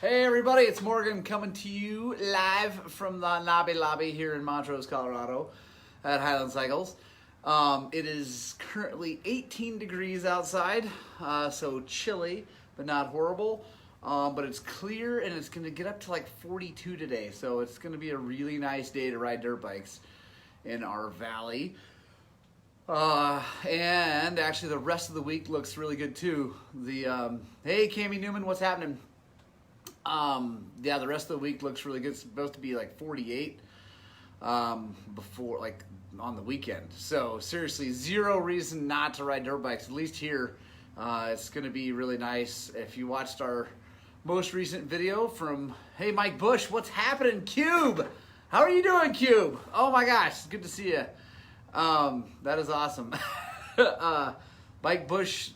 Hey everybody, it's Morgan coming to you live from the lobby here in Montrose, Colorado at Highland Cycles. It is currently 18 degrees outside, so chilly, but not horrible. But it's clear and it's going to get up to like 42 today, so it's going to be a really nice day to ride dirt bikes in our valley. And actually the rest of the week looks really good too. Hey Cami Newman, what's happening? Yeah, the rest of the week looks really good. It's supposed to be like 48 before, like, on the weekend. So seriously, zero reason not to ride dirt bikes, at least here. It's going to be really nice. If you watched our most recent video from, hey Mike Bush, what's happening, Cube? How are you doing, Cube? Oh my gosh, it's good to see you. That is awesome. Mike Bush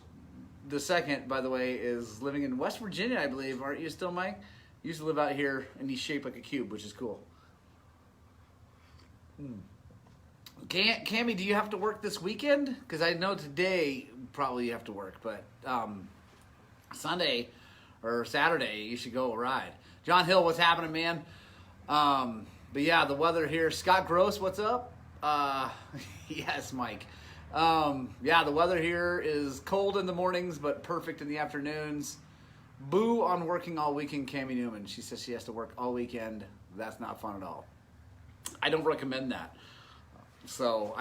the second, by the way, is living in West Virginia, I believe. Aren't you still, Mike? You used to live out here, and he's shaped like a cube, which is cool. Cammy, do you have to work this weekend? Because I know today probably you have to work, but Sunday or Saturday you should go ride. John Hill, what's happening, man? But yeah, the weather here. Scott Gross, what's up? Yes, Mike. Yeah, the weather here is cold in the mornings, but perfect in the afternoons. Boo on working all weekend, Cami Newman. She says she has to work all weekend. That's not fun at all. I don't recommend that. So,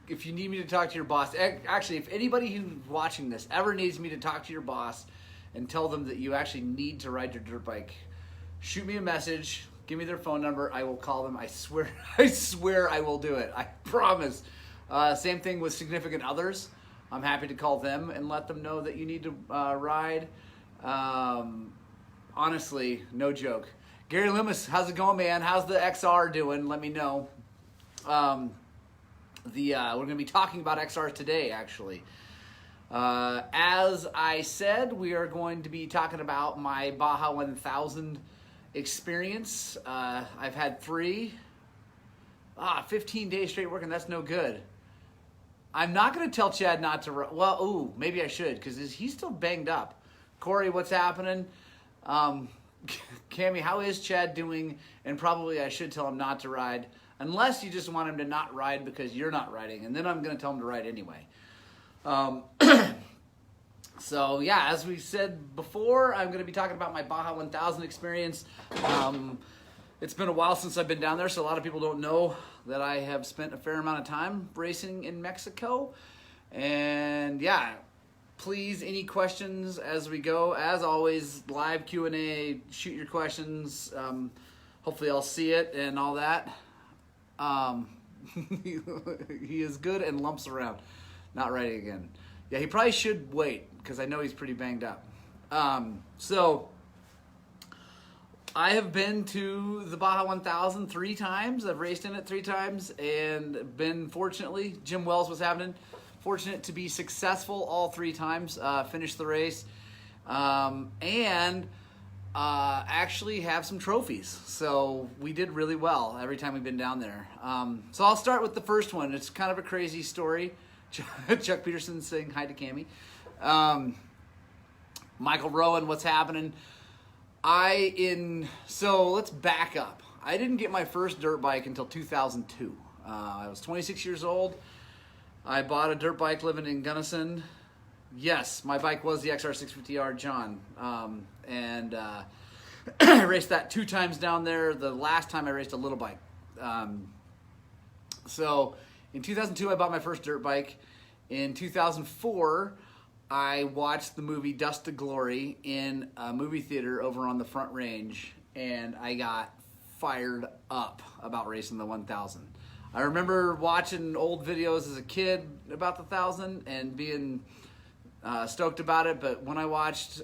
if you need me to talk to your boss, actually, if anybody who's watching this ever needs me to talk to your boss and tell them that you actually need to ride your dirt bike, shoot me a message, give me their phone number, I will call them. I swear I will do it. I promise. Same thing with significant others. I'm happy to call them and let them know that you need to ride. Honestly, no joke. Gary Loomis, how's it going, man? How's the XR doing? Let me know. We're going to be talking about XRs today, actually. As I said, we are going to be talking about my Baja 1000 experience. I've had 15 days straight working. That's no good. I'm not going to tell Chad not to ride. Well, ooh, maybe I should, because he's still banged up. Corey, what's happening? Cammy, how is Chad doing? And probably I should tell him not to ride, unless you just want him to not ride because you're not riding, and then I'm going to tell him to ride anyway. So, yeah, as we said before, I'm going to be talking about my Baja 1000 experience. It's been a while since I've been down there, so a lot of people don't know that I have spent a fair amount of time racing in Mexico. And yeah, please, any questions as we go. As always, live Q&A, shoot your questions. Hopefully I'll see it and all that. He is good and lumps around. Not riding again. Yeah, he probably should wait, because I know he's pretty banged up. So I have been to the Baja 1000 3 times. I've raced in it 3 times and been, fortunately, Jim Wells was happening, fortunate to be successful all 3 times, finish the race, and actually have some trophies. So we did really well every time we've been down there. So I'll start with the first one. It's kind of a crazy story. Chuck Peterson saying hi to Cammy. Michael Rowan, what's happening? So let's back up. I didn't get my first dirt bike until 2002. I was 26 years old. I bought a dirt bike living in Gunnison. Yes, my bike was the XR650R John. I raced that 2 times down there. The last time I raced a little bike. So in 2002, I bought my first dirt bike. In 2004, I watched the movie Dust to Glory in a movie theater over on the Front Range, and I got fired up about racing the 1000. I remember watching old videos as a kid about the 1000 and being stoked about it, but when I watched,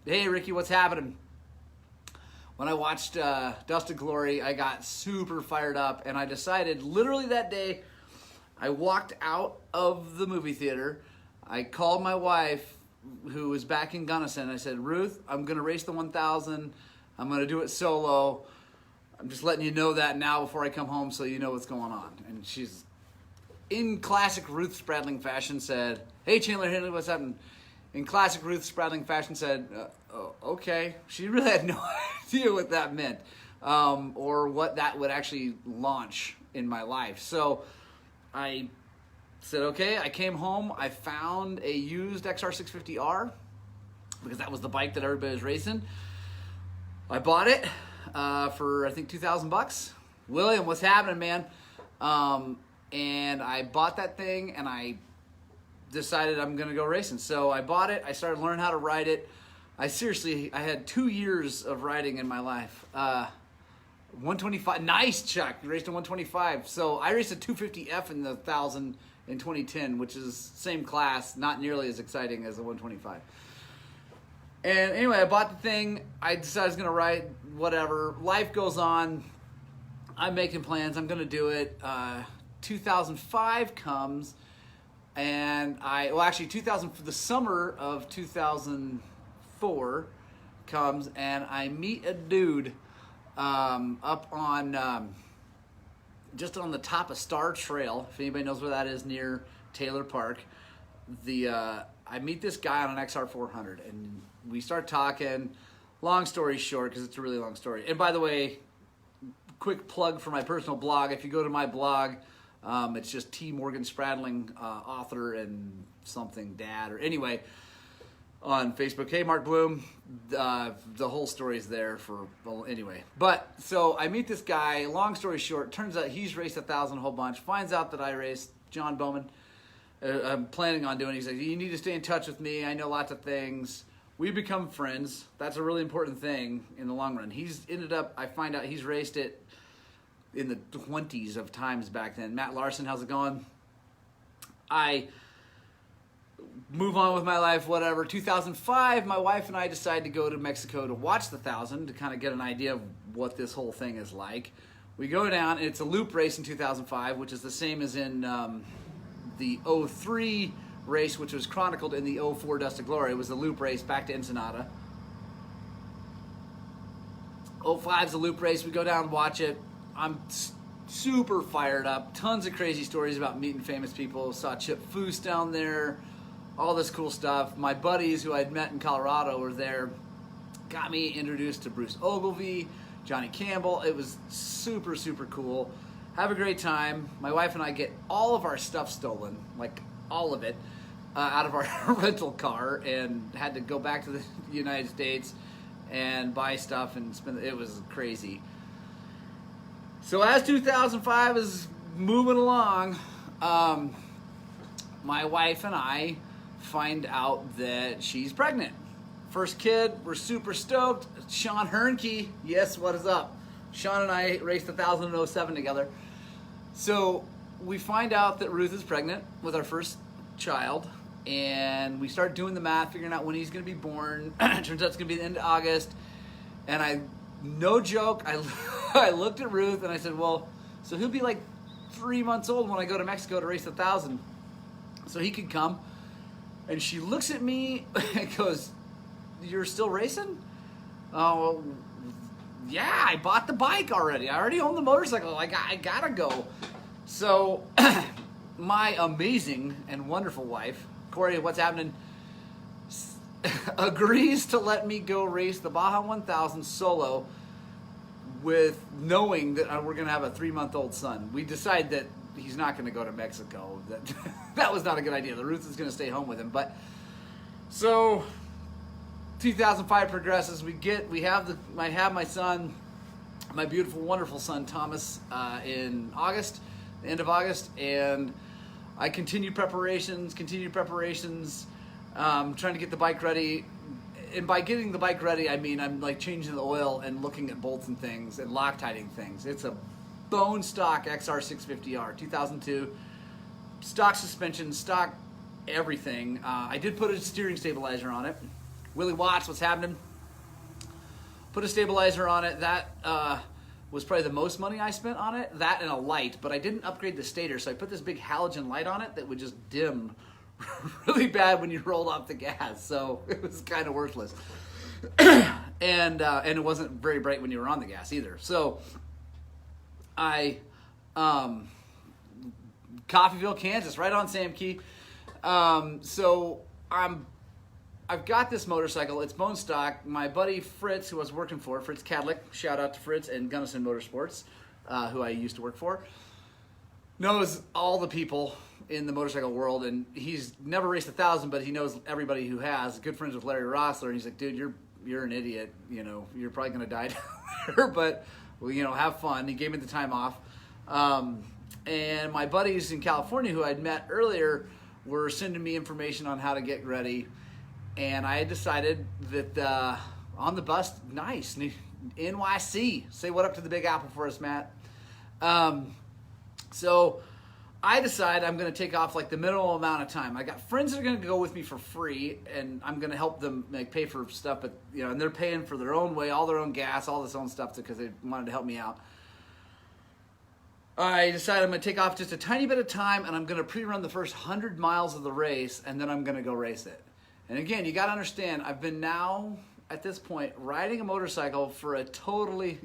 hey Ricky, what's happening? When I watched Dust to Glory, I got super fired up, and I decided literally that day, I walked out of the movie theater. I called my wife, who was back in Gunnison. I said, Ruth, I'm going to race the 1000. I'm going to do it solo. I'm just letting you know that now before I come home so you know what's going on. And she's, in classic Ruth Spradling fashion, said, hey, Chandler Henley, what's happening? in classic Ruth Spradling fashion, said, okay. She really had no idea what that meant, or what that would actually launch in my life. So I said, okay. I came home. I found a used XR650R because that was the bike that everybody was racing. I bought it for, I think, $2,000. William, what's happening, man? And I bought that thing, and I decided I'm going to go racing. So I bought it. I started learning how to ride it. I had 2 years of riding in my life. 125, nice, Chuck. You raced a 125. So I raced a 250F in the 1,000 in 2010, which is same class, not nearly as exciting as the 125. And anyway, I bought the thing. I decided I was going to ride whatever. Life goes on. I'm making plans. I'm going to do it. 2005 comes, and the summer of 2004 comes, and I meet a dude up on just on the top of Star Trail. If anybody knows where that is, near Taylor Park. I meet this guy on an XR400, and we start talking. Long story short, because it's a really long story. And by the way, quick plug for my personal blog. If you go to my blog, it's just T. Morgan Spradling, author and something dad, or anyway, on Facebook. Hey, Mark Bloom. The whole story's there for, well, anyway. But, so I meet this guy. Long story short, turns out he's raced 1,000 a whole bunch. Finds out that I raced John Bowman. I'm planning on doing it. He's like, you need to stay in touch with me. I know lots of things. We become friends. That's a really important thing in the long run. I find out he's raced it in the 20s of times back then. Matt Larson, how's it going? I move on with my life, whatever. 2005, my wife and I decide to go to Mexico to watch the 1,000 to kind of get an idea of what this whole thing is like. We go down, and it's a loop race in 2005, which is the same as in the 03 race, which was chronicled in the 04 Dust to Glory. It was a loop race back to Ensenada. 05's a loop race. We go down and watch it. I'm super fired up. Tons of crazy stories about meeting famous people. Saw Chip Foose down there. All this cool stuff. My buddies who I'd met in Colorado were there. Got me introduced to Bruce Ogilvie, Johnny Campbell. It was super, super cool. Have a great time. My wife and I get all of our stuff stolen, like all of it, out of our rental car, and had to go back to the United States and buy stuff and spend. It was crazy. So as 2005 is moving along, my wife and I find out that she's pregnant. First kid, we're super stoked. Sean Hernke, yes, what is up? Sean and I raced 1,000 in 07 together. So we find out that Ruth is pregnant with our first child, and we start doing the math, figuring out when he's going to be born. Turns out it's going to be the end of August, and no joke, I looked at Ruth and I said, well, so he'll be like 3 months old when I go to Mexico to race 1,000, so he could come. And she looks at me and goes, you're still racing? Oh, yeah, I bought the bike already. I already own the motorcycle. I gotta go. So my amazing and wonderful wife, Corey, what's happening, agrees to let me go race the Baja 1000 solo, with knowing that we're going to have a 3-month-old son. We decide that he's not going to go to Mexico. That was not a good idea. The Ruth is going to stay home with him. But so 2005 progresses. I have my son, my beautiful, wonderful son Thomas, in August, the end of August, and I continue preparations, trying to get the bike ready. And by getting the bike ready, I mean I'm like changing the oil and looking at bolts and things and Loctiting things. It's a bone stock XR650R, 2002, stock suspension, stock everything. I did put a steering stabilizer on it. Willie Watts, what's happening? Put a stabilizer on it. That was probably the most money I spent on it. That and a light, but I didn't upgrade the stator, so I put this big halogen light on it that would just dim really bad when you rolled off the gas, so it was kind of worthless. and it wasn't very bright when you were on the gas either. So I Coffeyville, Kansas, right on Sam Key. So I'm I've got this motorcycle. It's bone stock. My buddy Fritz, who I was working for, Fritz Cadlick, shout out to Fritz and Gunnison Motorsports, who I used to work for, knows all the people in the motorcycle world, and he's never raced 1,000, but he knows everybody who has. Good friends with Larry Rossler, and he's like, dude, you're an idiot. You know, you're probably gonna die down there, but well, you know, have fun. He gave me the time off. And my buddies in California who I'd met earlier were sending me information on how to get ready. And I had decided that on the bus, nice, NYC. Say what up to the Big Apple for us, Matt. So I decide I'm going to take off like the minimal amount of time. I got friends that are going to go with me for free, and I'm going to help them like pay for stuff, but you know, and they're paying for their own way, all their own gas, all this own stuff because they wanted to help me out. I decided I'm going to take off just a tiny bit of time, and I'm going to pre-run the first 100 miles of the race, and then I'm going to go race it. And again, you got to understand, I've been now, at this point, riding a motorcycle for a totally,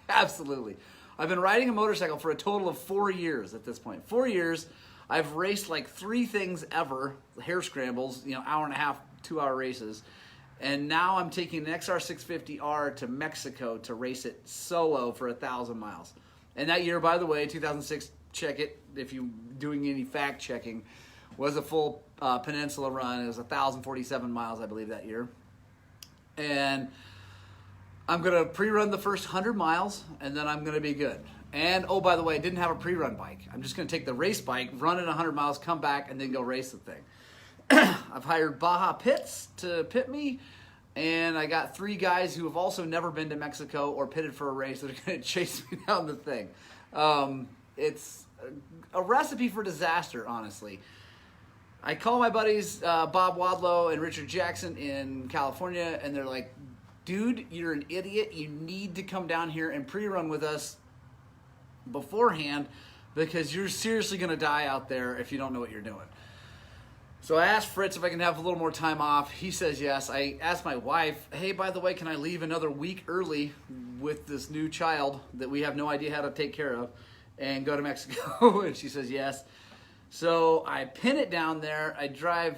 absolutely. I've been riding a motorcycle for a total of 4 years at this point. 4 years. I've raced like 3 things ever, hair scrambles, you know, hour and a half, 2-hour races. And now I'm taking an XR650R to Mexico to race it solo for 1,000 miles. And that year, by the way, 2006, check it, if you're doing any fact checking, was a full peninsula run. It was 1,047 miles, I believe, that year. And I'm going to pre-run the first 100 miles, and then I'm going to be good. And, oh, by the way, I didn't have a pre-run bike. I'm just going to take the race bike, run it 100 miles, come back, and then go race the thing. I've hired Baja pits to pit me, and I got 3 guys who have also never been to Mexico or pitted for a race that are going to chase me down the thing. It's a recipe for disaster, honestly. I call my buddies Bob Wadlow and Richard Jackson in California, and they're like, dude, you're an idiot. You need to come down here and pre-run with us beforehand because you're seriously going to die out there if you don't know what you're doing. So I asked Fritz if I can have a little more time off. He says yes. I asked my wife, hey, by the way, can I leave another week early with this new child that we have no idea how to take care of and go to Mexico? And she says yes. So I pin it down there. I drive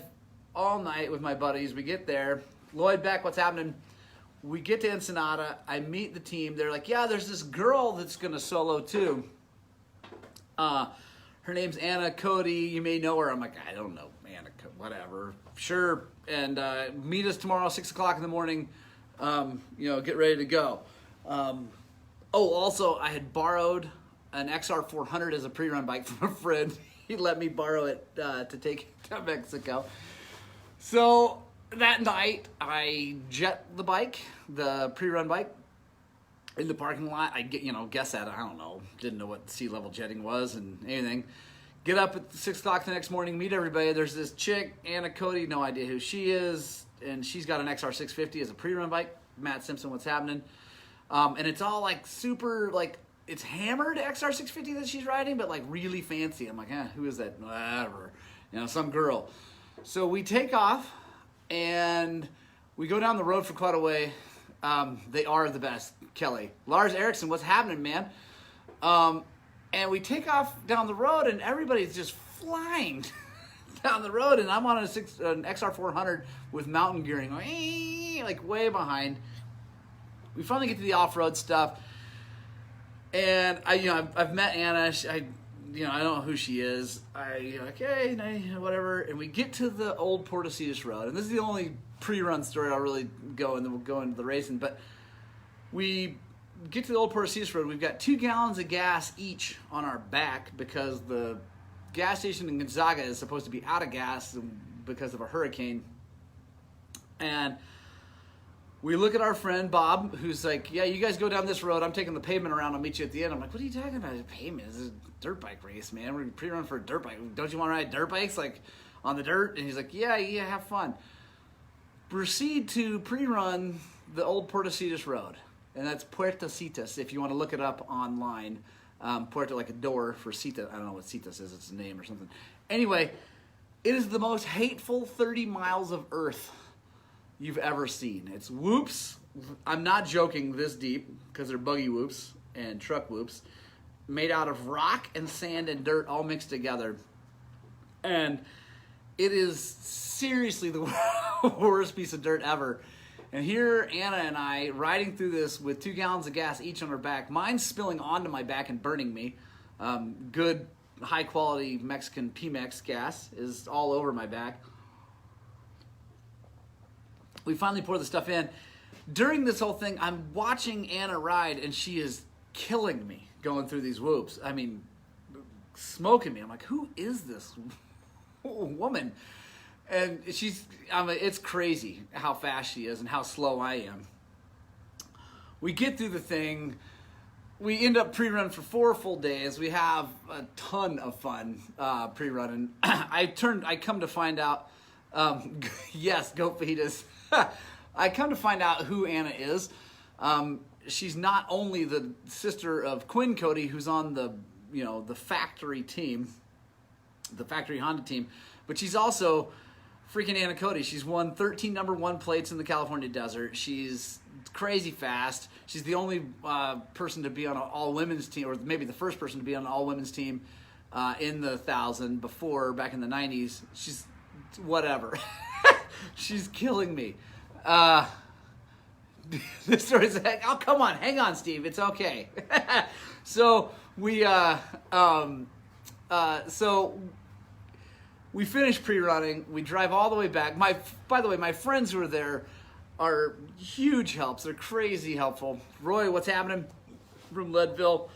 all night with my buddies. We get there. Lloyd Beck, what's happening? We get to Ensenada. I meet the team. They're like, yeah, there's this girl that's going to solo too. Her name's Anna Cody. You may know her. I'm like, I don't know, Anna, whatever. Sure. And meet us tomorrow, 6 o'clock in the morning. Get ready to go. Also, I had borrowed an XR400 as a pre-run bike from a friend. He let me borrow it to take it to Mexico. So that night, I jet the bike, the pre-run bike, in the parking lot. I guess at, I don't know, didn't know what sea level jetting was and anything. Get up at 6 o'clock the next morning, meet everybody. There's this chick, Anna Cody, no idea who she is, and she's got an XR650 as a pre-run bike. Matt Simpson, what's happening? And it's all like super, like, it's hammered XR650 that she's riding, but like really fancy. I'm like, who is that? Whatever. Some girl. So we take off, and we go down the road for quite a way. They are the best. Kelly. Lars Erickson, what's happening, man? And we take off down the road, and everybody's just flying down the road, and I'm on an XR400 with mountain gearing, like way behind. We finally get to the off-road stuff, and I've met Anna. I don't know who she is. Okay, whatever. And we get to the old Portositas Road, and this is the only pre-run story I'll really go, and then we'll go into the racing. But we get to the old Portositas Road. We've got 2 gallons of gas each on our back because the gas station in Gonzaga is supposed to be out of gas because of a hurricane. And we look at our friend Bob, who's like, yeah, you guys go down this road. I'm taking the pavement around. I'll meet you at the end. I'm like, what are you talking about? It's a pavement. This is a dirt bike race, man. We're pre-run for a dirt bike. Don't you want to ride dirt bikes, like, on the dirt? And he's like, yeah, have fun. Proceed to pre-run the old Portositas Road. And that's Puertecitas, if you want to look it up online. Puerto, like a door for Cita. I don't know what Citas is. It's a name or something. Anyway, it is the most hateful 30 miles of earth you've ever seen. It's whoops. I'm not joking this deep because they're buggy whoops and truck whoops made out of rock and sand and dirt all mixed together. And it is seriously the worst piece of dirt ever. And here, Anna and I riding through this with 2 gallons of gas each on our back. Mine's spilling onto my back and burning me. Good, high-quality Mexican Pemex gas is all over my back. We finally pour the stuff in. During this whole thing, I'm watching Anna ride, and she is killing me going through these whoops. I mean, smoking me. I'm like, who is this woman? And it's crazy how fast she is and how slow I am. We get through the thing. We end up pre-run for 4 full days. We have a ton of fun pre-running. I come to find out, yes, goat fajitas. I come to find out who Anna is. She's not only the sister of Quinn Cody, who's on the factory team, the factory Honda team, but she's also freaking Anna Cody. She's won 13 number 1 plates in the California desert. She's crazy fast. She's the only person to be on an all-women's team, or maybe the first person to be on an all-women's team in the 1,000 before, back in the 90s. She's whatever. She's killing me. This story's like, oh, come on. Hang on, Steve. It's okay. So we finish pre-running. We drive all the way back. By the way, my friends who are there are huge helps. They're crazy helpful. Roy, what's happening from Leadville?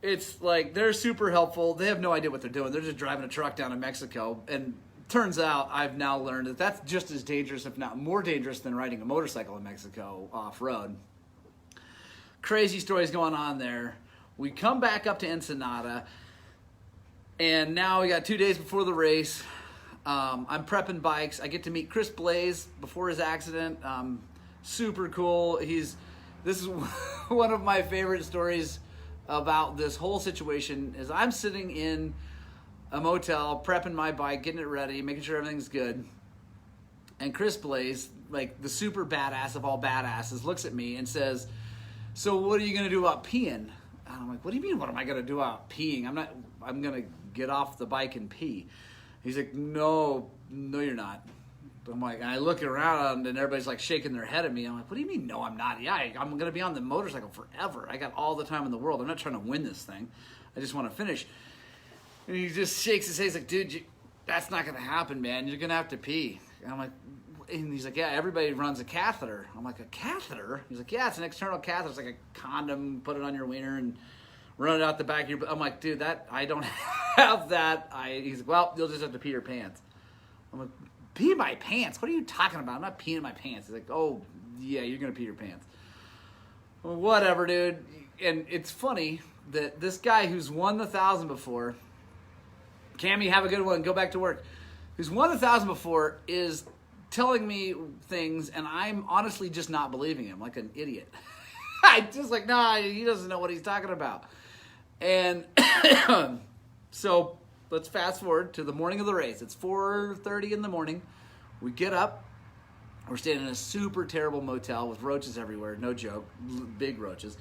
It's like they're super helpful. They have no idea what they're doing. They're just driving a truck down to Mexico. And turns out I've now learned that that's just as dangerous, if not more dangerous, than riding a motorcycle in Mexico off-road. Crazy stories going on there. We come back up to Ensenada. And now we got 2 days before the race. I'm prepping bikes. I get to meet Chris Blaze before his accident. Super cool. This is one of my favorite stories about this whole situation. Is I'm sitting in a motel, prepping my bike, getting it ready, making sure everything's good. And Chris Blaze, like the super badass of all badasses, looks at me and says, "So what are you going to do about peeing?" And I'm like, "What do you mean? What am I going to do about peeing? I'm going to get off the bike and pee." He's like, no, you're not. I'm like, and I look around and everybody's like shaking their head at me. I'm like, what do you mean? No, I'm not. Yeah, I'm going to be on the motorcycle forever. I got all the time in the world. I'm not trying to win this thing. I just want to finish. And he just shakes his head. He's like, dude, that's not going to happen, man. You're going to have to pee. And I'm like, and he's like, yeah, everybody runs a catheter. I'm like, a catheter? He's like, yeah, it's an external catheter. It's like a condom, put it on your wiener and run it out the back of your... I'm like, dude, I don't have that. He's like, well, you'll just have to pee your pants. I'm like, pee my pants? What are you talking about? I'm not peeing my pants. He's like, oh, yeah, you're going to pee your pants. Well, whatever, dude. And it's funny that this guy who's won the 1,000 before, Cammy, have a good one, go back to work, who's won the 1,000 before is telling me things, and I'm honestly just not believing him, like an idiot. I'm just like, nah, he doesn't know what he's talking about. And so let's fast forward to the morning of the race. It's 4:30 in the morning. We get up. We're staying in a super terrible motel with roaches everywhere. No joke. Big roaches.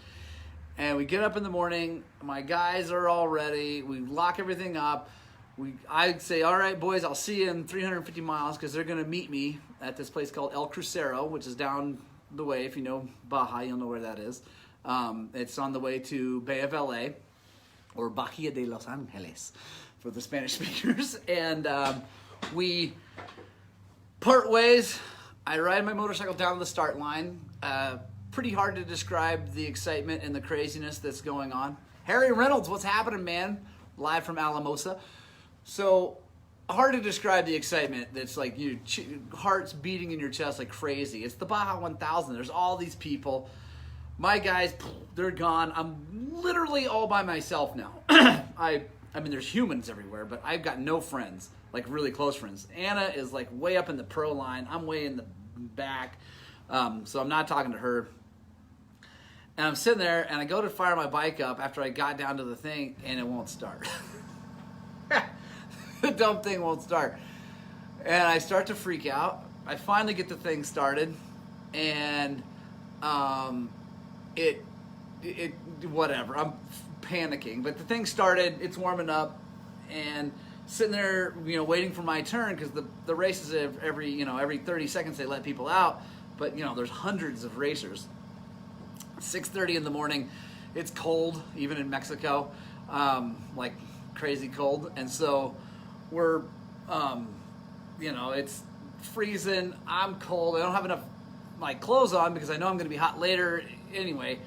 And we get up in the morning. My guys are all ready. We lock everything up. I say, all right, boys, I'll see you in 350 miles because they're going to meet me at this place called El Crucero, which is down the way. If you know Baja, you'll know where that is. It's on the way to Bay of LA, or Baja de Los Angeles for the Spanish speakers. And we part ways. I ride my motorcycle down to the start line. Pretty hard to describe the excitement and the craziness that's going on. Harry Reynolds, what's happening, man? Live from Alamosa. So hard to describe the excitement that's like your heart's beating in your chest like crazy. It's the Baja 1000. There's all these people. My guys, they're gone. I'm literally all by myself now. I mean, there's humans everywhere, but I've got no friends, like really close friends. Anna is like way up in the pro line. I'm way in the back, so I'm not talking to her. And I'm sitting there, and I go to fire my bike up after I got down to the thing, and it won't start. The dumb thing won't start. And I start to freak out. I finally get the thing started, and it whatever. I'm panicking, but the thing started. It's warming up, and sitting there, waiting for my turn because the races every 30 seconds they let people out, but there's hundreds of racers. 6:30 in the morning, it's cold even in Mexico, like crazy cold, and so we're it's freezing. I'm cold. I don't have enough clothes on because I know I'm going to be hot later anyway.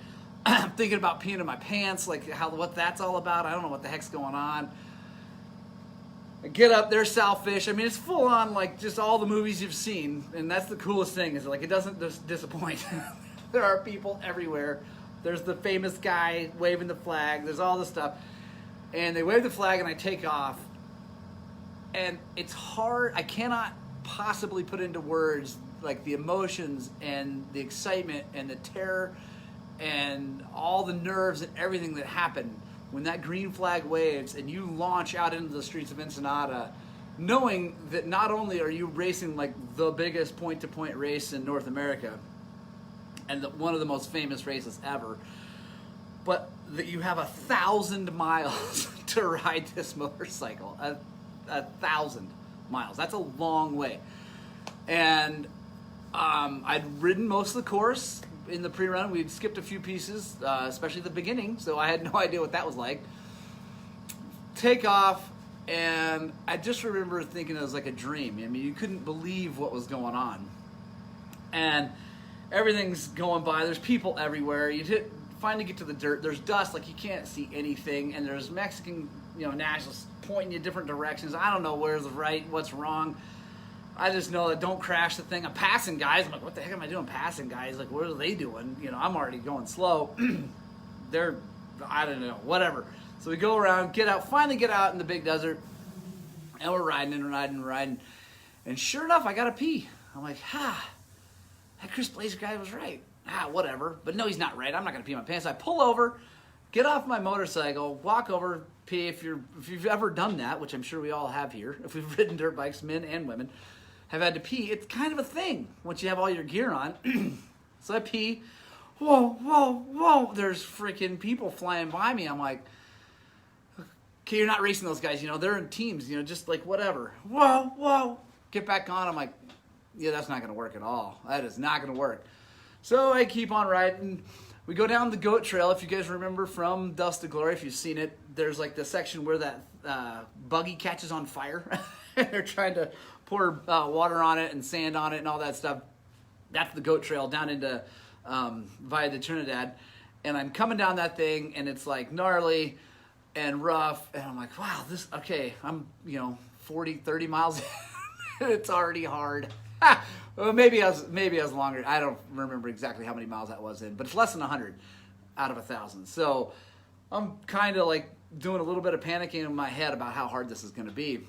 I'm thinking about peeing in my pants, like what that's all about. I don't know what the heck's going on. I get up, there's Saltfish. I mean, it's full on just all the movies you've seen, and that's the coolest thing is it doesn't just disappoint. There are people everywhere. There's the famous guy waving the flag. There's all this stuff, and they wave the flag, and I take off, and it's hard. I cannot possibly put into words the emotions and the excitement and the terror and all the nerves and everything that happened when that green flag waves and you launch out into the streets of Ensenada, knowing that not only are you racing the biggest point-to-point race in North America and one of the most famous races ever, but that you have 1,000 miles to ride this motorcycle. 1,000 miles. That's a long way. And I'd ridden most of the course in the pre-run. We'd skipped a few pieces, especially the beginning, so I had no idea what that was like. Take off, and I just remember thinking it was like a dream. I mean, you couldn't believe what was going on. And everything's going by. There's people everywhere. Finally get to the dirt. There's dust, you can't see anything, and there's Mexican, nationalists pointing you different directions. I don't know where's right, what's wrong. I just know that don't crash the thing. I'm passing guys. I'm like, what the heck am I doing passing guys? What are they doing? I'm already going slow. I don't know, whatever. So we go around, finally get out in the big desert, and we're riding and riding and riding. And sure enough, I got to pee. I'm like, that Chris Blazer guy was right. Whatever. But no, he's not right. I'm not going to pee in my pants. I pull over, get off my motorcycle, walk over, pee. If you've ever done that, which I'm sure we all have here, if we've ridden dirt bikes, men and women, have had to pee. It's kind of a thing once you have all your gear on. So I pee. Whoa, whoa, whoa. There's freaking people flying by me. I'm like, okay, you're not racing those guys. They're in teams, just whatever. Whoa, whoa. Get back on. I'm like, yeah, that's not going to work at all. That is not going to work. So I keep on riding. We go down the goat trail. If you guys remember from Dust to Glory, if you've seen it, there's the section where that buggy catches on fire. They're trying to pour water on it and sand on it and all that stuff. That's the goat trail down into Valle de Trinidad. And I'm coming down that thing, and it's gnarly and rough. And I'm like, wow, I'm 40, 30 miles in. It's already hard. Well, maybe I was longer. I don't remember exactly how many miles that was in, but it's less than 100 out of 1,000. So I'm kind of doing a little bit of panicking in my head about how hard this is going to be.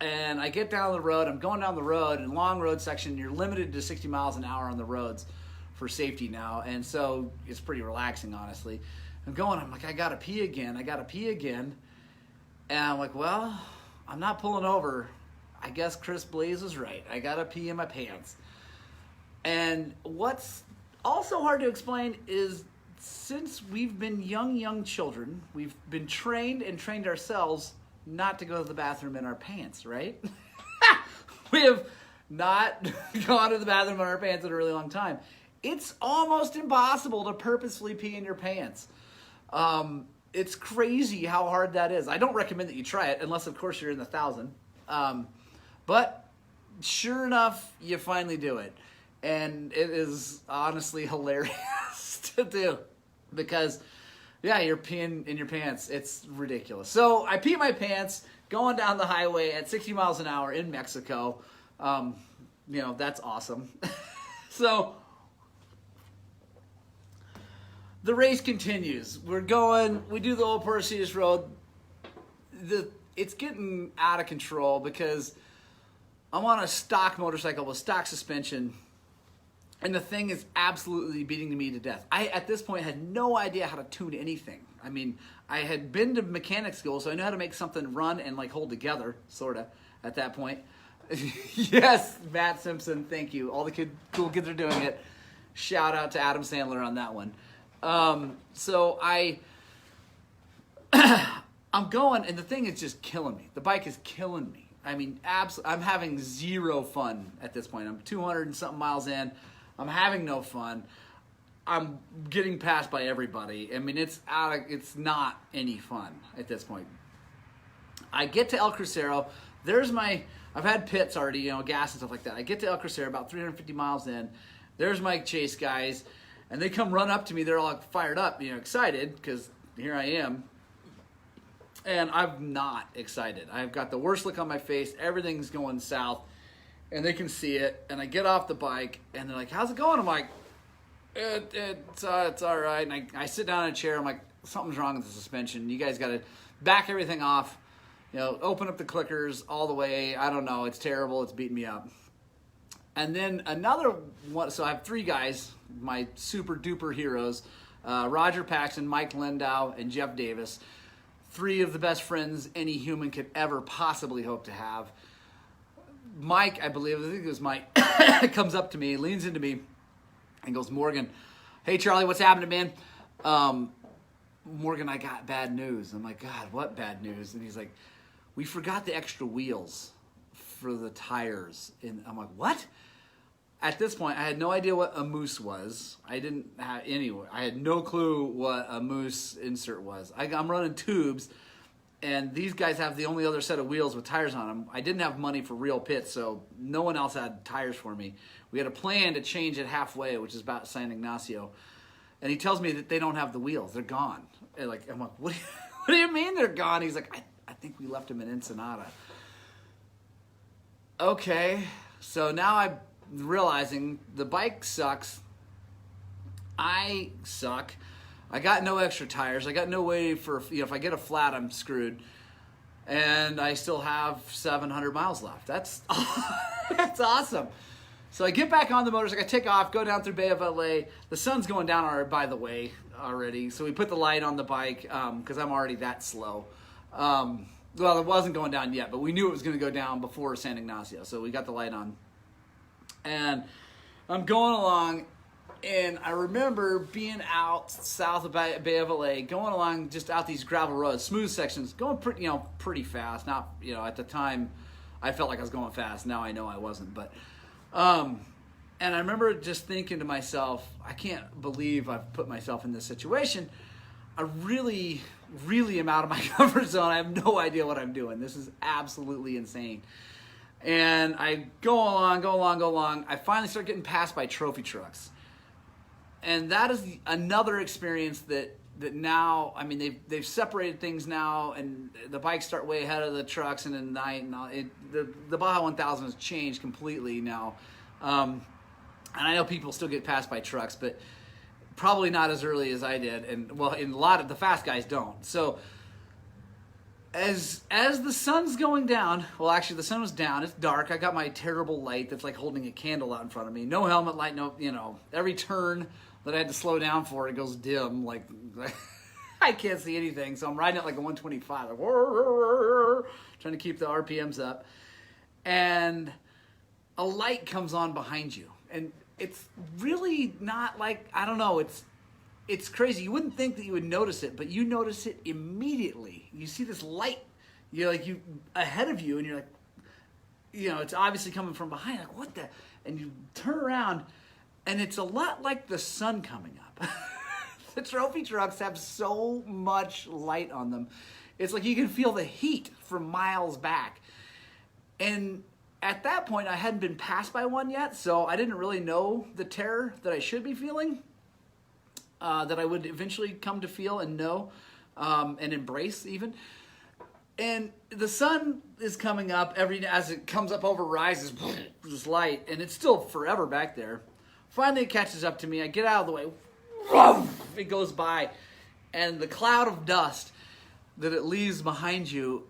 And I get down the road. I'm going down the road, and long road section, you're limited to 60 miles an hour on the roads for safety now. And so it's pretty relaxing, honestly. I'm like, I got to pee again. And I'm like, well, I'm not pulling over. I guess Chris Blaze was right. I got to pee in my pants. And what's also hard to explain is since we've been young children, we've been trained ourselves not to go to the bathroom in our pants, right? We have not gone to the bathroom in our pants in a really long time. It's almost impossible to purposefully pee in your pants. It's crazy how hard that is. I don't recommend that you try it, unless, of course, you're in the 1,000. But sure enough, you finally do it. And it is honestly hilarious to do because, yeah, you're peeing in your pants. It's ridiculous. So I pee my pants going down the highway at 60 miles an hour in Mexico. That's awesome. So the race continues. We do the Old Porcius Road. It's getting out of control because I'm on a stock motorcycle with stock suspension, and the thing is absolutely beating me to death. I, at this point, had no idea how to tune anything. I mean, I had been to mechanic school, so I know how to make something run and hold together, sort of, at that point. Yes, Matt Simpson, thank you. All the cool kids are doing it. Shout out to Adam Sandler on that one. So I'm I'm going, and the thing is just killing me. The bike is killing me. I mean, I'm having zero fun at this point. I'm 200 and something miles in. I'm having no fun. I'm getting passed by everybody. I mean, it's not any fun at this point. I get to El Crucero. I've had pits already, gas and stuff like that. I get to El Crucero about 350 miles in. There's my chase guys, and they come run up to me. They're all fired up, excited, because here I am. And I'm not excited. I've got the worst look on my face. Everything's going south, and they can see it. And I get off the bike, and they're like, "How's it going?" I'm like, "It's all right." And I sit down in a chair. I'm like, "Something's wrong with the suspension. You guys got to back everything off. Open up the clickers all the way. I don't know. It's terrible. It's beating me up." And then another one. So I have three guys, my super duper heroes: Roger Paxton, Mike Lindau, and Jeff Davis. Three of the best friends any human could ever possibly hope to have. Mike, I think it was Mike, comes up to me, leans into me, and goes, "Morgan, hey Charlie, what's happening, man?" "Morgan, I got bad news." I'm like, "God, what bad news?" And he's like, "We forgot the extra wheels for the tires." And I'm like, "What?" At this point, I had no idea what a moose was. I had no clue what a moose insert was. I'm running tubes, and these guys have the only other set of wheels with tires on them. I didn't have money for real pits, so no one else had tires for me. We had a plan to change it halfway, which is about San Ignacio. And he tells me that they don't have the wheels. They're gone. And I'm like, what do you mean they're gone? He's like, I think we left them in Ensenada. Okay, so now I'm realizing the bike sucks. I suck. I got no extra tires. I got no way for, if I get a flat, I'm screwed. And I still have 700 miles left. That's awesome. So I get back on the motorcycle. I take off, go down through Bay of LA. The sun's going down already, by the way, already. So we put the light on the bike because I'm already that slow. Well, it wasn't going down yet, but we knew it was going to go down before San Ignacio. So we got the light on. And I'm going along, and I remember being out south of Bay of LA, going along just out these gravel roads, smooth sections, going pretty fast. Not, at the time, I felt like I was going fast. Now I know I wasn't. But, and I remember just thinking to myself, I can't believe I've put myself in this situation. I really, really am out of my comfort zone. I have no idea what I'm doing. This is absolutely insane. And I go along. I finally start getting passed by trophy trucks. And that is another experience that now, I mean, they've separated things now, and the bikes start way ahead of the trucks, and at night, and the Baja 1000 has changed completely now. And I know people still get passed by trucks, but probably not as early as I did. And well, in a lot of the fast guys don't. So as the sun's going down, well, actually the sun was down, it's dark. I got my terrible light that's like holding a candle out in front of me. No helmet light, every turn that I had to slow down for, it goes dim. Like I can't see anything. So I'm riding at like a 125, like, trying to keep the RPMs up. And a light comes on behind you. And it's really not like, I don't know, it's crazy. You wouldn't think that you would notice it, but you notice it immediately. You see this light, you ahead of you, and you're like, it's obviously coming from behind. Like, what the? And you turn around, and it's a lot like the sun coming up. The trophy trucks have so much light on them. It's like you can feel the heat from miles back. And at that point, I hadn't been passed by one yet, so I didn't really know the terror that I should be feeling. That I would eventually come to feel and know and embrace even. And the sun is coming up as it comes up over rises, this light, and it's still forever back there. Finally it catches up to me. I get out of the way. It goes by. And the cloud of dust that it leaves behind you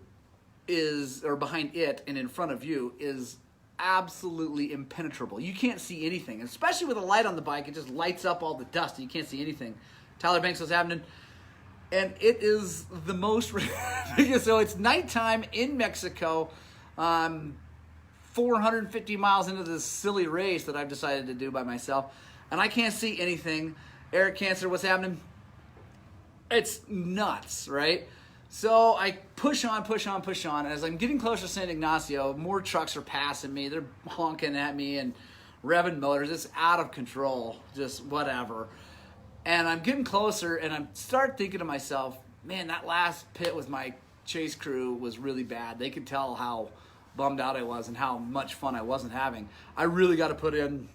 behind it and in front of you is absolutely impenetrable. You can't see anything, especially with a light on the bike. It just lights up all the dust and you can't see anything. Tyler Banks was happening, and it is the most ridiculous. So it's nighttime in Mexico, 450 miles into this silly race that I've decided to do by myself, and I can't see anything. Eric Cancer, what's happening? It's nuts, right? So I push on, push on, push on. As I'm getting closer to San Ignacio, more trucks are passing me. They're honking at me and revving motors. It's out of control, just whatever. And I'm getting closer, and I start thinking to myself, man, that last pit with my chase crew was really bad. They could tell how bummed out I was and how much fun I wasn't having. I really got to put on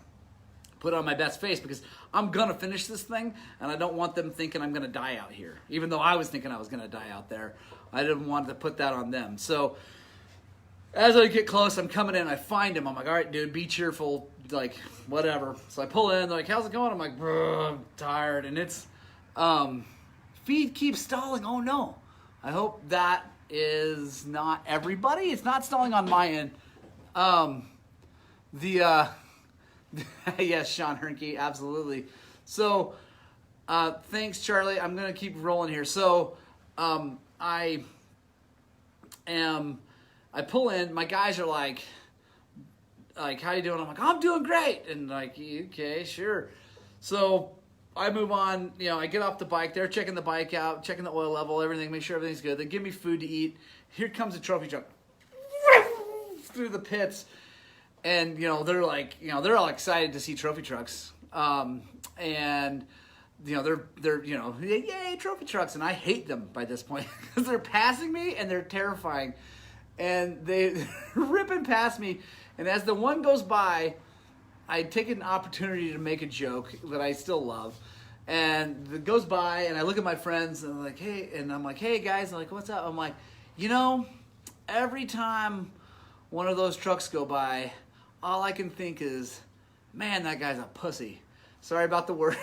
my best face, because I'm going to finish this thing, and I don't want them thinking I'm going to die out here. Even though I was thinking I was going to die out there, I didn't want to put that on them. So as I get close, I'm coming in, I find him. I'm like, all right, dude, be cheerful, like, whatever. So I pull in, they're like, how's it going? I'm like, I'm tired. And it's, feed keeps stalling. Oh, no. I hope that is not everybody. It's not stalling on my end. Yes, Sean Hernke, absolutely. So, thanks, Charlie. I'm going to keep rolling here. So, I pull in. My guys are like, how you doing? I'm like, I'm doing great. And like, okay, sure. So I move on. I get off the bike. They're checking the bike out, checking the oil level, everything, make sure everything's good. They give me food to eat. Here comes a trophy truck through the pits. And, they're like, they're all excited to see trophy trucks. And, they're, yay, trophy trucks. And I hate them by this point, because they're passing me and they're terrifying. And they're ripping past me. And as the one goes by, I take an opportunity to make a joke that I still love. And it goes by, and I look at my friends, and I'm like, hey guys, I'm like, what's up? I'm like, every time one of those trucks go by, all I can think is, man, that guy's a pussy. Sorry about the word.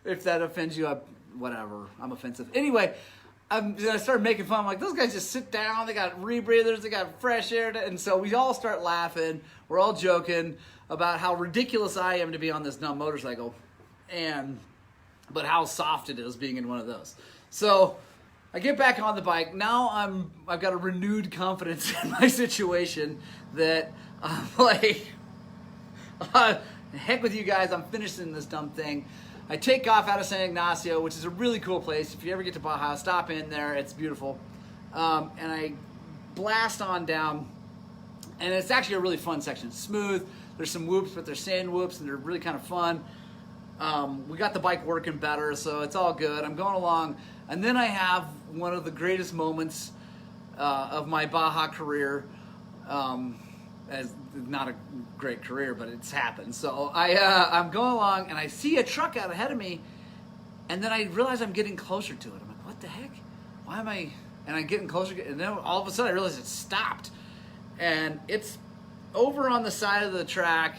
If that offends you, whatever. I'm offensive. Anyway, I started making fun. I'm like, those guys just sit down. They got rebreathers. They got fresh air. And so we all start laughing. We're all joking about how ridiculous I am to be on this dumb motorcycle, but how soft it is being in one of those. So I get back on the bike. Now I've got a renewed confidence in my situation that I'm like, heck with you guys, I'm finishing this dumb thing. I take off out of San Ignacio, which is a really cool place. If you ever get to Baja, stop in there. It's beautiful. And I blast on down, and it's actually a really fun section. It's smooth. There's some whoops, but they're sand whoops, and they're really kind of fun. We got the bike working better, so it's all good. I'm going along, and then I have one of the greatest moments of my Baja career. As not a great career, but it's happened. So I'm going along, and I see a truck out ahead of me, and then I realize I'm getting closer to it. I'm like, what the heck? Why am I? And I'm getting closer, and then all of a sudden I realize it stopped, and it's over on the side of the track,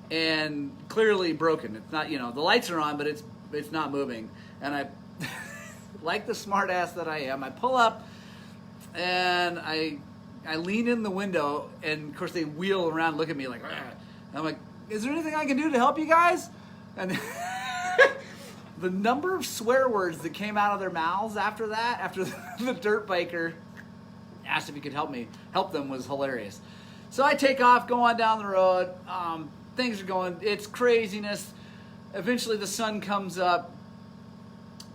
and clearly broken. It's not, the lights are on, but it's not moving. And I, like the smart ass that I am, I pull up, and I lean in the window, and of course they wheel around and look at me like, and I'm like, is there anything I can do to help you guys? And the number of swear words that came out of their mouths after that, after the dirt biker asked if he could help them, was hilarious. So I take off, go on down the road. Things are going, it's craziness. Eventually the sun comes up.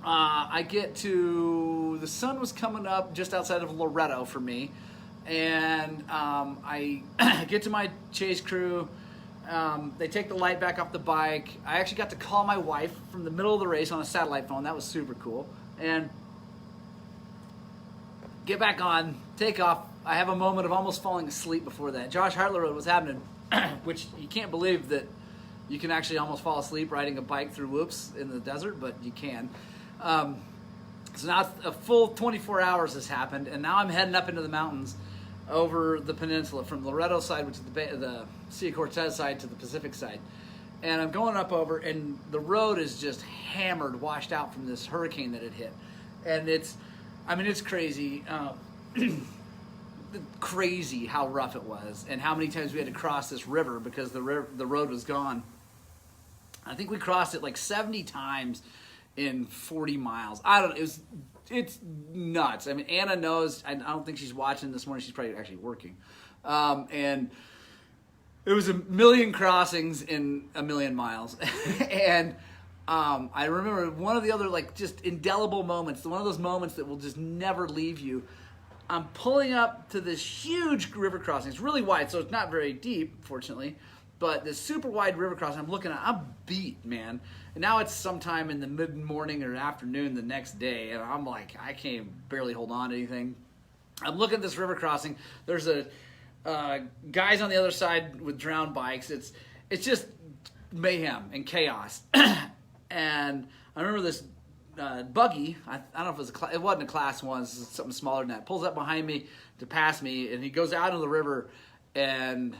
The sun was coming up just outside of Loretto for me. And I get to my chase crew. They take the light back off the bike. I actually got to call my wife from the middle of the race on a satellite phone. That was super cool. And get back on, take off. I have a moment of almost falling asleep before that. Josh Hartler Road was happening, which you can't believe that you can actually almost fall asleep riding a bike through whoops in the desert, but you can. So now a full 24 hours has happened, and now I'm heading up into the mountains over the peninsula from Loretto side, which is the Sea Cortez side, to the Pacific side. And I'm going up over, and the road is just hammered, washed out from this hurricane that it hit. And it's crazy. Crazy how rough it was, and how many times we had to cross this river because the road was gone. I think we crossed it like 70 times in 40 miles. It's nuts. I mean, Anna knows. I don't think she's watching this morning. She's probably actually working. And it was a million crossings in a million miles. And I remember one of the other, like, just indelible moments, one of those moments that will just never leave you. I'm pulling up to this huge river crossing. It's really wide, so it's not very deep, fortunately. But this super wide river crossing, I'm looking at, I'm beat, man. And now it's sometime in the mid-morning or afternoon the next day, and I'm like, I can't barely hold on to anything. I'm looking at this river crossing. There's a guys on the other side with drowned bikes. It's just mayhem and chaos. And I remember this buggy. I don't know if it was it wasn't a class one. It was something smaller than that. Pulls up behind me to pass me, and he goes out into the river, and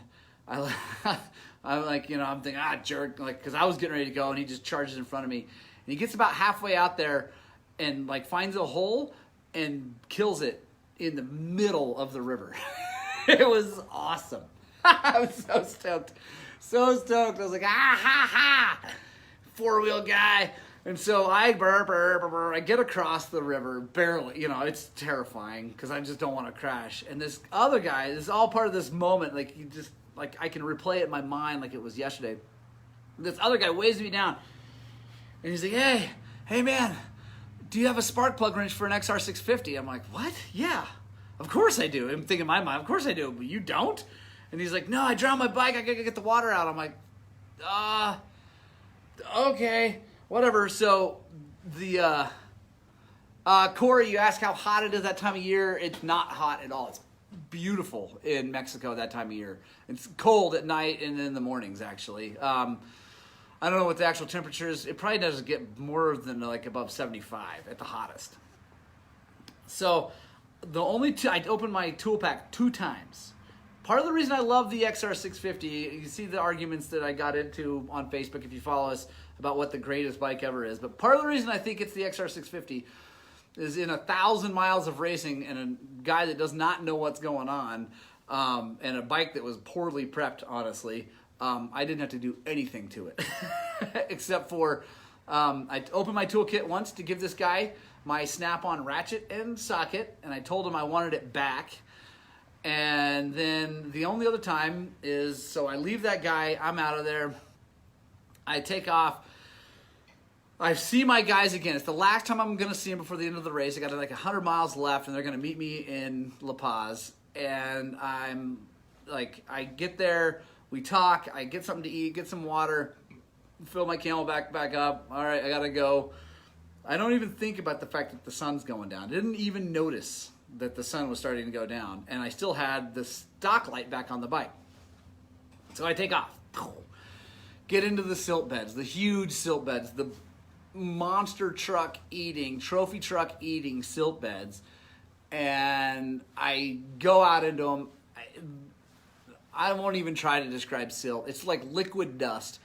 I'm like, I'm thinking, jerk, like, because I was getting ready to go, and he just charges in front of me, and he gets about halfway out there, and like finds a hole and kills it in the middle of the river. It was awesome. I was so stoked. So stoked. I was like, ha ha, four-wheel guy. And so I I get across the river, barely, it's terrifying because I just don't want to crash. And this other guy, this is all part of this moment, like I can replay it in my mind like it was yesterday. This other guy waves me down, and he's like, hey man, do you have a spark plug wrench for an XR650? I'm like, what? Yeah, of course I do. I'm thinking in my mind, of course I do, but you don't? And he's like, no, I drowned my bike, I gotta get the water out. I'm like, okay, whatever. So the Corey, you ask how hot it is that time of year. It's not hot at all. It's beautiful in Mexico that time of year. It's cold at night and in the mornings, actually. I don't know what the actual temperature is. It probably doesn't get more than like above 75 at the hottest. So the only I opened my tool pack 2 times. Part of the reason I love the XR650, you see the arguments that I got into on Facebook if you follow us about what the greatest bike ever is. But part of the reason I think it's the XR650 is in 1,000 miles of racing and a guy that does not know what's going on, and a bike that was poorly prepped, honestly. I didn't have to do anything to it except for I opened my toolkit once to give this guy my snap-on ratchet and socket, and I told him I wanted it back. And then the only other time is, so I leave that guy, I'm out of there, I take off, I see my guys again. It's the last time I'm going to see them before the end of the race. I got like 100 miles left, and they're going to meet me in La Paz. And I'm like, I get there, we talk, I get something to eat, get some water, fill my Camelback back up. All right, I got to go. I don't even think about the fact that the sun's going down. I didn't even notice that the sun was starting to go down, and I still had the stock light back on the bike. So I take off, get into the silt beds, the huge silt beds, the monster truck eating, trophy truck eating silt beds, and I go out into them. I won't even try to describe silt. It's like liquid dust.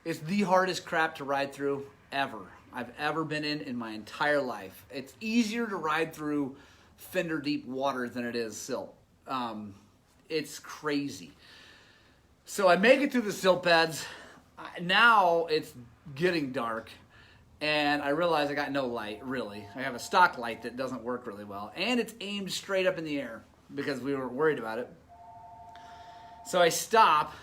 It's the hardest crap to ride through I've ever been in my entire life. It's easier to ride through fender deep water than it is silt. It's crazy. So I make it through the silt beds. Now it's getting dark, and I realize I got no light, really. I have a stock light that doesn't work really well, and it's aimed straight up in the air because we were worried about it. So I stop,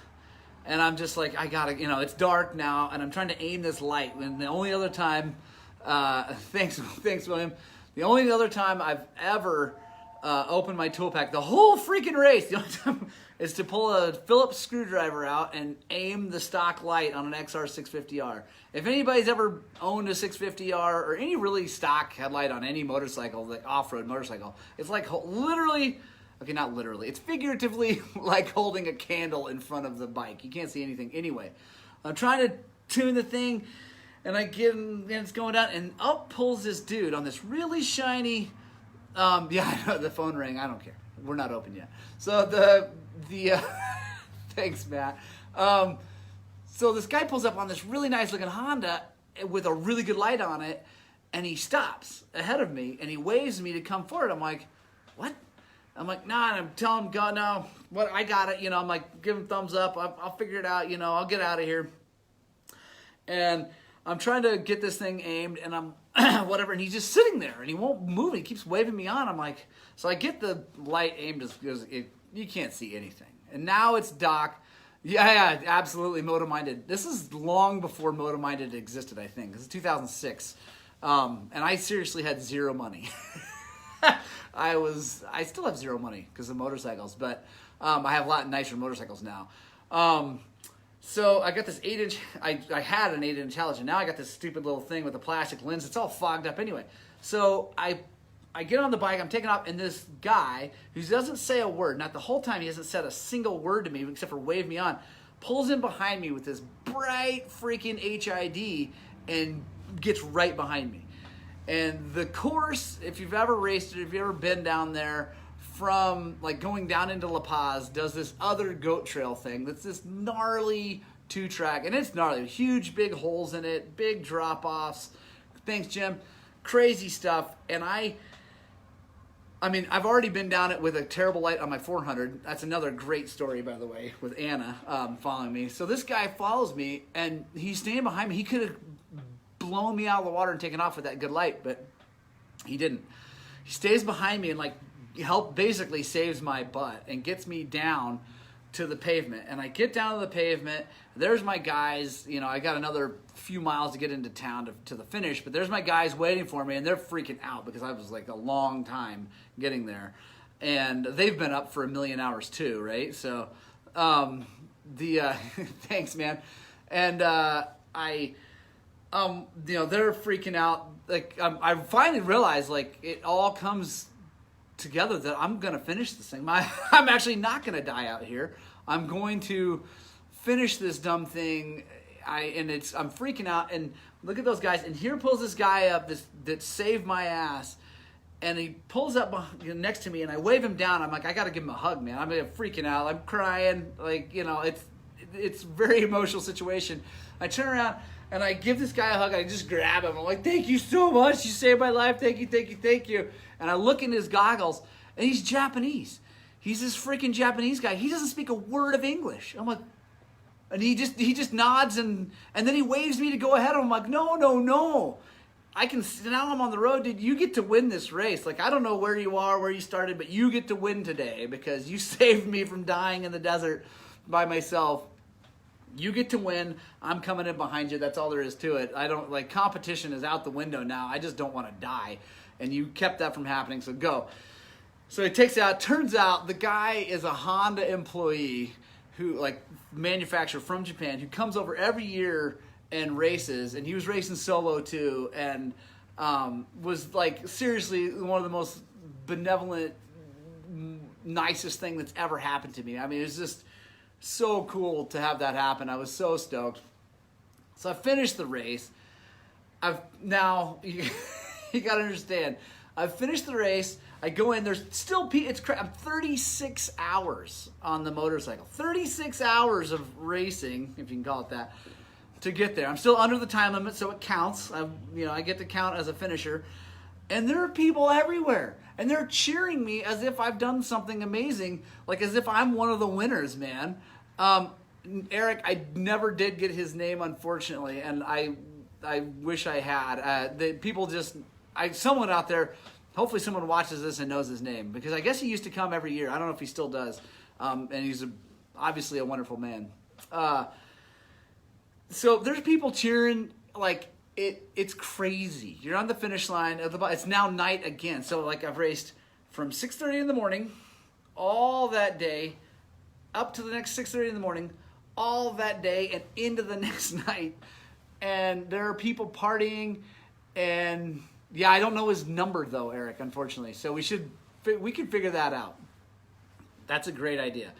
and I'm just like, I gotta, it's dark now, and I'm trying to aim this light. And the only other time, thanks, William. The only other time I've ever opened my tool pack, the whole freaking race, the only time is to pull a Phillips screwdriver out and aim the stock light on an XR650R. If anybody's ever owned a 650R or any really stock headlight on any motorcycle, like off-road motorcycle, it's like literally, okay, not literally, it's figuratively like holding a candle in front of the bike. You can't see anything anyway. I'm trying to tune the thing, and I get in, and it's going down, and up pulls this dude on this really shiny, yeah, I know, the phone rang, I don't care. We're not open yet. So the thanks, Matt. So this guy pulls up on this really nice looking Honda with a really good light on it, and he stops ahead of me, and he waves me to come forward. I'm like, what? I'm like, nah, and I'm telling him, go, no, what, I got it. I'm like, give him thumbs up. I'll figure it out. I'll get out of here. And I'm trying to get this thing aimed, and I'm whatever, and he's just sitting there, and he won't move, and he keeps waving me on. I'm like, so I get the light aimed as you can't see anything. And now it's dark, Yeah, absolutely. Moto Minded. This is long before Moto Minded existed, I think. This is 2006. And I seriously had zero money. I still have zero money because of motorcycles, but I have a lot nicer motorcycles now. So I got this 8-inch, I had an 8-inch Intelligent. Now I got this stupid little thing with a plastic lens. It's all fogged up anyway. So I get on the bike, I'm taking off, and this guy who doesn't say a word, not the whole time, he hasn't said a single word to me except for wave me on, pulls in behind me with this bright freaking HID and gets right behind me. And the course, if you've ever raced it, if you've ever been down there, from like going down into La Paz, does this other goat trail thing that's this gnarly 2-track, and it's gnarly, huge big holes in it, big drop-offs. Thanks, Jim. Crazy stuff. And I mean, I've already been down it with a terrible light on my 400. That's another great story, by the way, with Anna following me. So this guy follows me, and he's standing behind me. He could have blown me out of the water and taken off with that good light, but he didn't. He stays behind me and basically saves my butt and gets me down to the pavement. And I get down to the pavement. There's my guys. You know, I got another few miles to get into town to the finish, but there's my guys waiting for me, and they're freaking out because I was like a long time getting there. And they've been up for a million hours too, right? So, thanks, man. And they're freaking out. Like, I finally realized, like, it all comes together that I'm going to finish this thing. I'm actually not going to die out here. I'm going to finish this dumb thing. I'm freaking out. And look at those guys. And here pulls this guy up that saved my ass. And he pulls up next to me, and I wave him down. I'm like, I got to give him a hug, man. I'm freaking out. I'm crying. Like, it's a very emotional situation. I turn around, and I give this guy a hug. I just grab him. I'm like, thank you so much. You saved my life. Thank you, thank you, thank you. And I look in his goggles, and he's Japanese. He's this freaking Japanese guy. He doesn't speak a word of English. I'm like, and he just nods, and then he waves me to go ahead. I'm like, no. Now I'm on the road, dude. You get to win this race. Like, I don't know where you are, where you started, but you get to win today because you saved me from dying in the desert by myself. You get to win. I'm coming in behind you. That's all there is to it. Competition is out the window now. I just don't want to die. And you kept that from happening, so go. So it takes out, turns out the guy is a Honda employee who, manufacturer from Japan, who comes over every year and races, and he was racing solo too, and was seriously one of the most benevolent, nicest thing that's ever happened to me. I mean, it was just so cool to have that happen. I was so stoked. So I finished the race. You got to understand, I've finished the race. I go in, there's still I'm 36 hours on the motorcycle. 36 hours of racing, if you can call it that, to get there. I'm still under the time limit, so it counts. I get to count as a finisher. And there are people everywhere. And they're cheering me as if I've done something amazing, like as if I'm one of the winners, man. Eric, I never did get his name, unfortunately, and I wish I had. Someone out there, hopefully someone watches this and knows his name, because I guess he used to come every year. I don't know if he still does. And he's obviously a wonderful man. So there's people cheering, it's crazy. You're on the finish line. It's now night again. So I've raced from 6:30 in the morning, all that day, up to the next 6:30 in the morning, all that day, and into the next night. And there are people partying, and yeah, I don't know his number though, Eric, unfortunately. So we can figure that out. That's a great idea.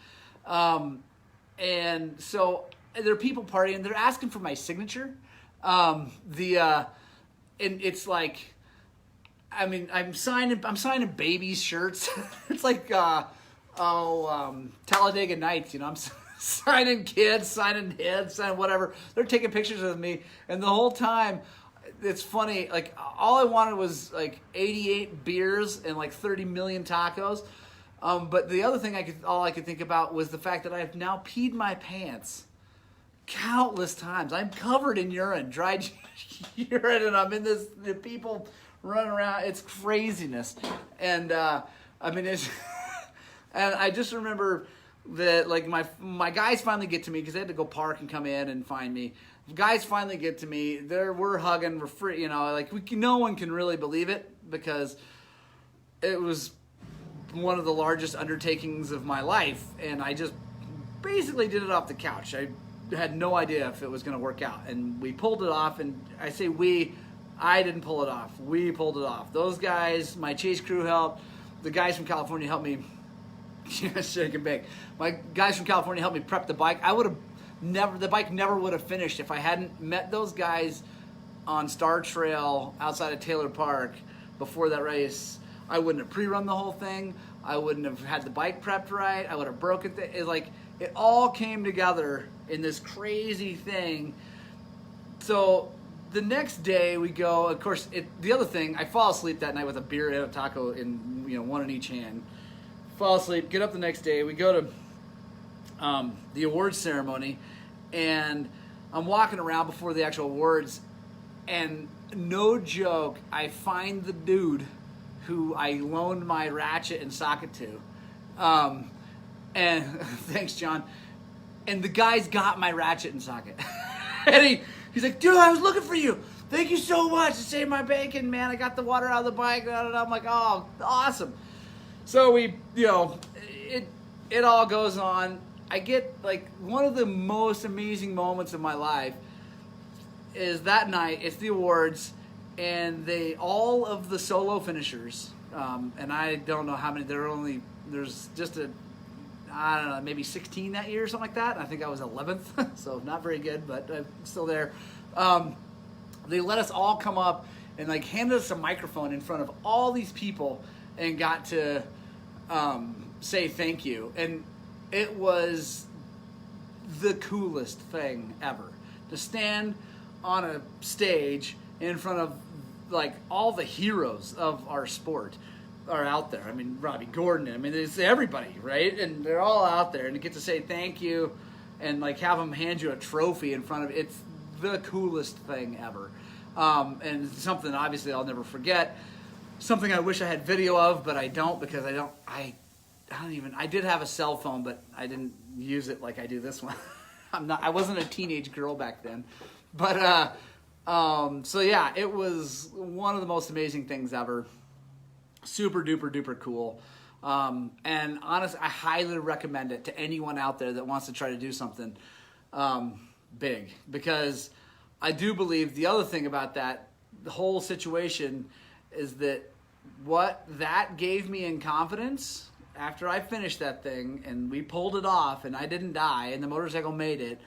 And so there are people partying. They're asking for my signature. And it's I'm signing babies' shirts. It's Talladega Nights, I'm signing kids, signing heads, signing whatever. They're taking pictures of me, and the whole time, it's funny. All I wanted was 88 beers and 30 million tacos. But the other thing all I could think about was the fact that I have now peed my pants countless times. I'm covered in urine, dried urine, and I'm in the people running around. It's craziness. And it's, and I just remember that like my guys finally get to me because they had to go park and come in and find me. Guys finally get to me. We're hugging. We're free. You know, like no one can really believe it because it was one of the largest undertakings of my life, and I just basically did it off the couch. I had no idea if it was going to work out, and we pulled it off. And I say I didn't pull it off. We pulled it off. Those guys, my chase crew helped. The guys from California helped me. Shake and bake. My guys from California helped me prep the bike. The bike never would have finished if I hadn't met those guys on Star Trail outside of Taylor Park before that race. I wouldn't have pre-run the whole thing. I wouldn't have had the bike prepped right. I would have broken it all came together in this crazy thing. So the next day we go, of course, the other thing, I fall asleep that night with a beer and a taco in, one in each hand. Fall asleep, get up the next day. We go to the awards ceremony, and I'm walking around before the actual awards, and no joke, I find the dude who I loaned my ratchet and socket to. And thanks, John. And the guy's got my ratchet and socket. And he's like, dude, I was looking for you. Thank you so much to save my bacon, man. I got the water out of the bike. I'm like, oh, awesome. So we, it all goes on. I get like one of the most amazing moments of my life is that night. It's the awards, and all of the solo finishers, and I don't know how many. There's just I don't know, maybe 16 that year or something like that. And I think I was 11th, so not very good, but I'm still there. They let us all come up and like handed us a microphone in front of all these people and got to say thank you. And it was the coolest thing ever to stand on a stage in front of like all the heroes of our sport are out there. I mean, Robbie Gordon, it's everybody, right? And they're all out there, and to get to say thank you and like have them hand you a trophy in front of it's the coolest thing ever. And something obviously I'll never forget. Something I wish I had video of, but I don't because I did have a cell phone, but I didn't use it like I do this one. I wasn't a teenage girl back then. But so yeah, it was one of the most amazing things ever. Super duper duper cool. And honestly, I highly recommend it to anyone out there that wants to try to do something big, because I do believe the other thing about that, the whole situation, is that what that gave me in confidence after I finished that thing and we pulled it off and I didn't die and the motorcycle made it,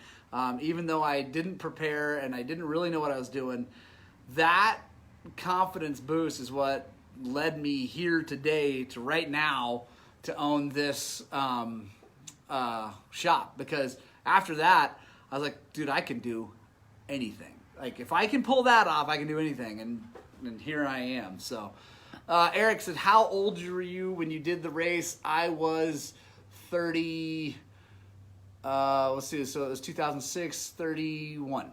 even though I didn't prepare and I didn't really know what I was doing, that confidence boost is what led me here today to right now to own this shop. Because after that, I was like, dude, I can do anything. Like, if I can pull that off, I can do anything. And here I am. So Eric said, how old were you when you did the race? I was 30, let's see, so it was 2006, 31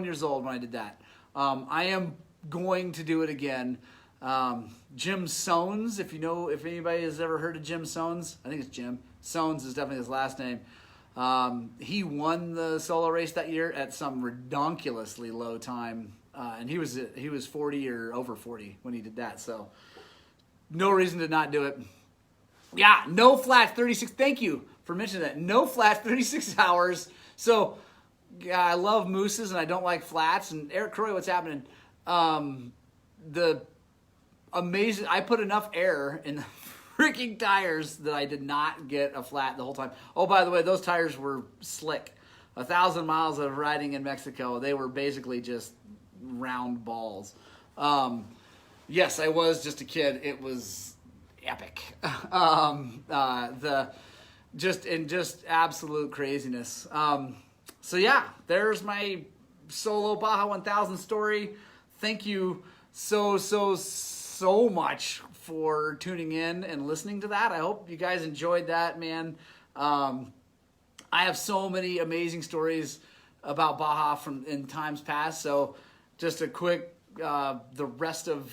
years old when I did that. I am going to do it again. Jim Sones, if anybody has ever heard of Jim Sones, I think it's Jim. Sones is definitely his last name. He won the solo race that year at some redonkulously low time. And he was 40 or over 40 when he did that. So no reason to not do it. Yeah, no flats, 36. Thank you for mentioning that. No flats, 36 hours. So yeah, I love mooses and I don't like flats. And Eric Croy, what's happening? The amazing, I put enough air in the freaking tires that I did not get a flat the whole time. Oh, by the way, those tires were slick. 1,000 miles of riding in Mexico, they were basically just round balls. Yes, I was just a kid. It was epic. Just absolute craziness. So yeah, there's my solo Baja 1000 story. Thank you so much for tuning in and listening to that. I hope you guys enjoyed that, man. I have so many amazing stories about Baja from in times past. So just a quick, the rest of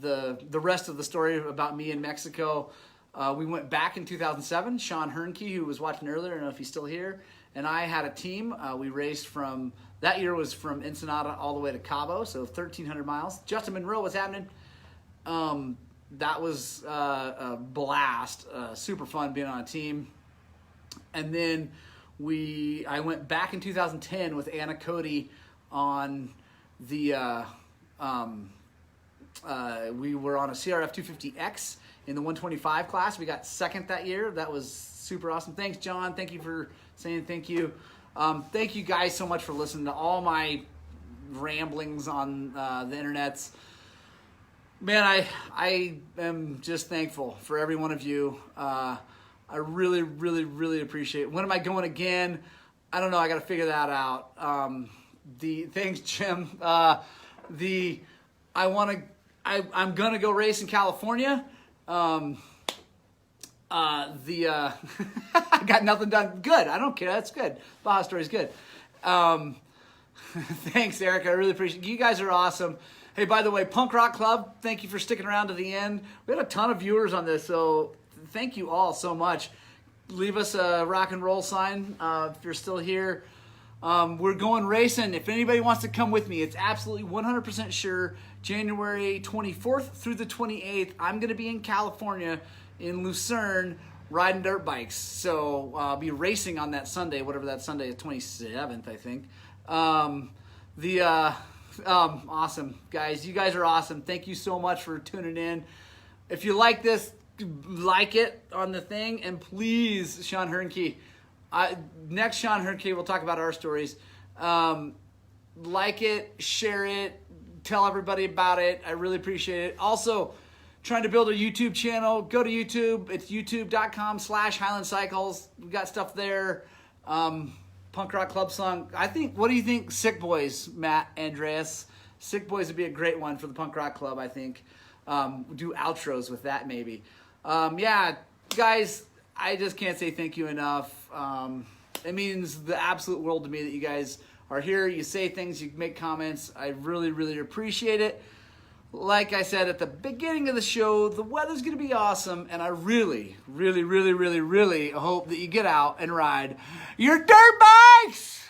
the story about me in Mexico. We went back in 2007. Sean Hernke, who was watching earlier, I don't know if he's still here, and I had a team. We raced that year was from Ensenada all the way to Cabo, so 1,300 miles. Justin Monroe was happening. That was a blast, super fun being on a team. And then I went back in 2010 with Anna Cody on the, we were on a CRF 250X in the 125 class. We got second that year. That was super awesome. Thanks, John. Thank you for saying thank you. Thank you guys so much for listening to all my ramblings on the internets. Man, I am just thankful for every one of you. I really, really, really appreciate it. When am I going again? I don't know. I got to figure that out. Thanks, Jim. I'm gonna go race in California. I got nothing done. Good. I don't care. That's good. Baja story's good. Thanks, Eric. I really appreciate it. You guys are awesome. Hey, by the way, Punk Rock Club, thank you for sticking around to the end. We had a ton of viewers on this, so thank you all so much. Leave us a rock and roll sign if you're still here. We're going racing. If anybody wants to come with me, it's absolutely 100% sure. January 24th through the 28th, I'm going to be in California, in Lucerne, riding dirt bikes. So I'll be racing on that Sunday, whatever that Sunday is, 27th, I think. Awesome, guys. You guys are awesome. Thank you so much for tuning in. If you like this, like it on the thing, and please, Sean Hernke. Next Sean Hernke, we'll talk about our stories. Like it, share it, tell everybody about it. I really appreciate it. Also, trying to build a YouTube channel. Go to YouTube. It's youtube.com/Highland Cycles. We got stuff there. Punk Rock Club song. What do you think? Sick Boys, Matt, Andreas. Sick Boys would be a great one for the Punk Rock Club, I think. Do outros with that maybe. Yeah, guys, I just can't say thank you enough. It means the absolute world to me that you guys are here. You say things, you make comments. I really, really appreciate it. Like I said at the beginning of the show, the weather's going to be awesome, and I really, really, really, really, really hope that you get out and ride your dirt bikes!